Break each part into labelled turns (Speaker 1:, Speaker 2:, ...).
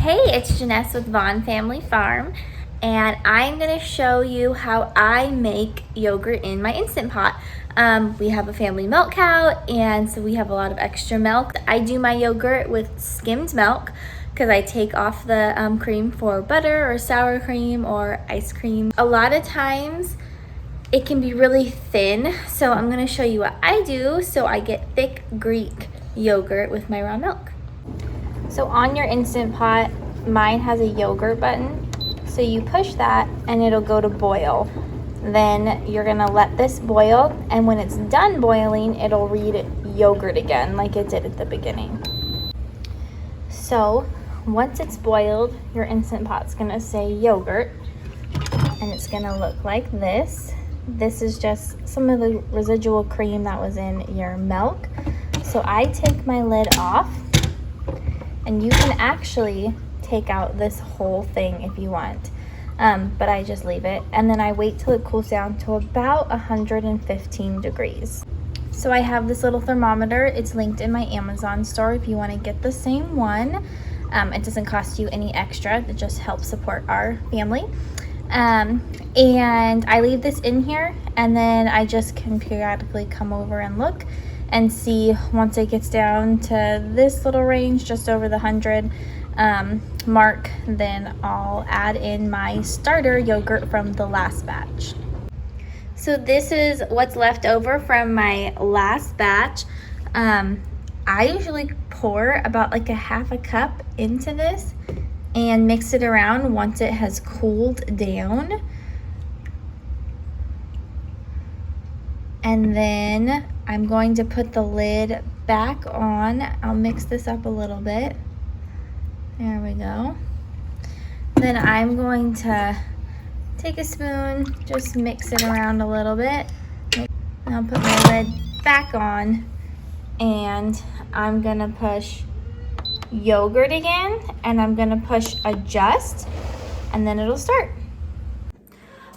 Speaker 1: Hey, it's Janess with Vaughn Family Farm, and I'm going to show you how I make yogurt in my Instant Pot. We have a family milk cow, and so we have a lot of extra milk. I do my yogurt with skimmed milk because I take off the cream for butter or sour cream or ice cream. A lot of times it can be really thin, so I'm going to show you what I do so I get thick Greek yogurt with my raw milk. So on your Instant Pot, mine has a yogurt button. So you push that and it'll go to boil. Then you're gonna let this boil, and when it's done boiling, it'll read yogurt again like it did at the beginning. So once it's boiled, your Instant Pot's gonna say yogurt, and it's gonna look like this. This is just some of the residual cream that was in your milk. So I take my lid off, and you can actually take out this whole thing if you want, but I just leave it. And then I wait till it cools down to about 115 degrees. So I have this little thermometer. It's linked in my Amazon store if you want to get the same one. It doesn't cost you any extra. It just helps support our family. And I leave this in here, and then I just can periodically come over and look and see once it gets down to this little range, just over the 100 mark, then I'll add in my starter yogurt from the last batch. So this is what's left over from my last batch. I usually pour about like a half a cup into this and mix it around once it has cooled down. And then I'm going to put the lid back on. I'll mix this up a little bit. There we go. Then I'm going to take a spoon, just mix it around a little bit. And I'll put my lid back on, and I'm gonna push yogurt again, and I'm gonna push adjust, and then it'll start.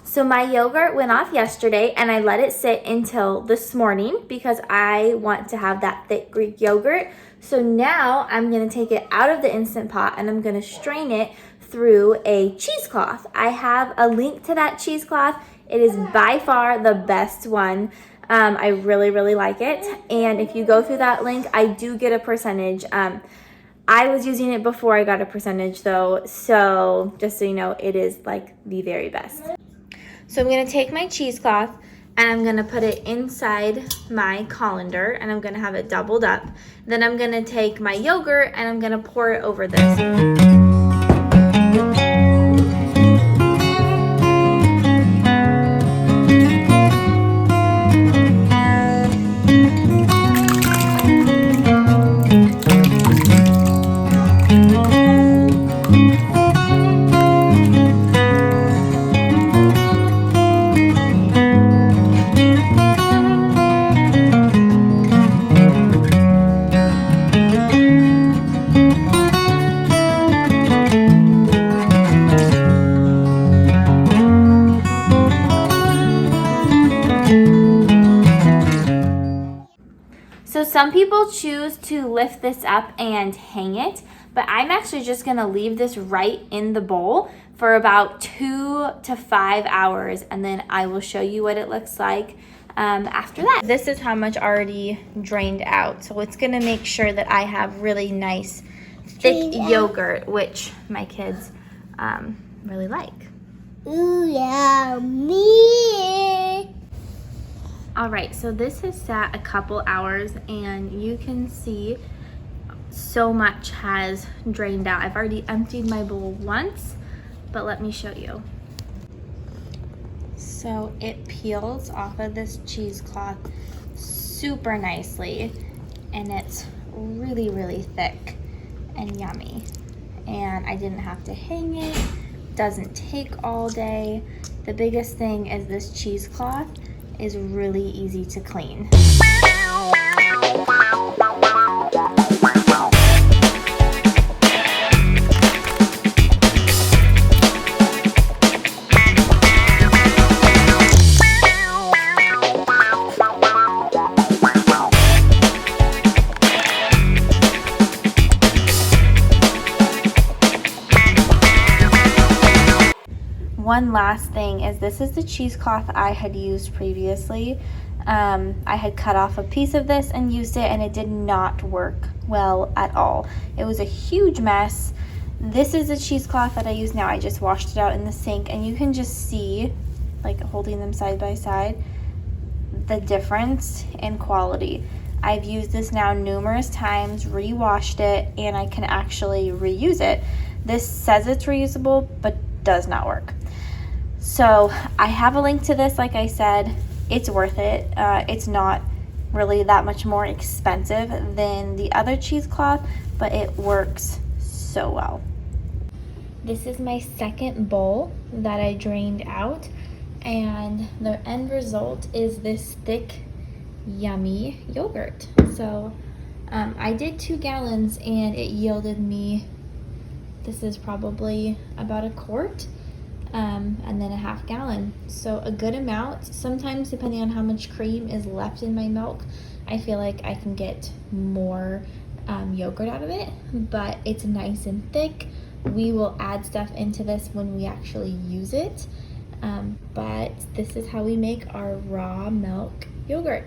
Speaker 1: So my yogurt went off yesterday, and I let it sit until this morning because I want to have that thick Greek yogurt. So now I'm gonna take it out of the Instant Pot, and I'm gonna strain it through a cheesecloth. I have a link to that cheesecloth. It is by far the best one. I really, really like it. And if you go through that link, I do get a percentage. I was using it before I got a percentage though, so just so you know, it is like the very best. So I'm gonna take my cheesecloth and I'm gonna put it inside my colander, and I'm gonna have it doubled up. Then I'm gonna take my yogurt and I'm gonna pour it over this. So some people choose to lift this up and hang it, but I'm actually just gonna leave this right in the bowl for about 2 to 5 hours, and then I will show you what it looks like after that. This is how much already drained out, so it's gonna make sure that I have really nice thick yogurt, which my kids really like.
Speaker 2: Ooh, yeah, me.
Speaker 1: All right, so this has sat a couple hours, and you can see so much has drained out. I've already emptied my bowl once, but let me show you. So it peels off of this cheesecloth super nicely, and it's really, really thick and yummy. And I didn't have to hang it. Doesn't take all day. The biggest thing is this cheesecloth is really easy to clean. one last thing is this is the cheesecloth I had used previously. I had cut off a piece of this and used it, and it did not work well at all. It was a huge mess. This is the cheesecloth that I use now. I just washed it out in the sink, and you can just see, like holding them side by side, the difference in quality. I've used this now numerous times, re-washed it, and I can actually reuse it. This says it's reusable, but does not work. So I have a link to this. Like I said, it's worth it. It's not really that much more expensive than the other cheesecloth, but it works so well. This is my second bowl that I drained out, and the end result is this thick, yummy yogurt. So I did 2 gallons and it yielded me, this is probably about a quart, and then a half gallon. So a good amount. Sometimes depending on how much cream is left in my milk, I feel like I can get more yogurt out of it, but it's nice and thick. We will add stuff into this when we actually use it, but this is how we make our raw milk yogurt.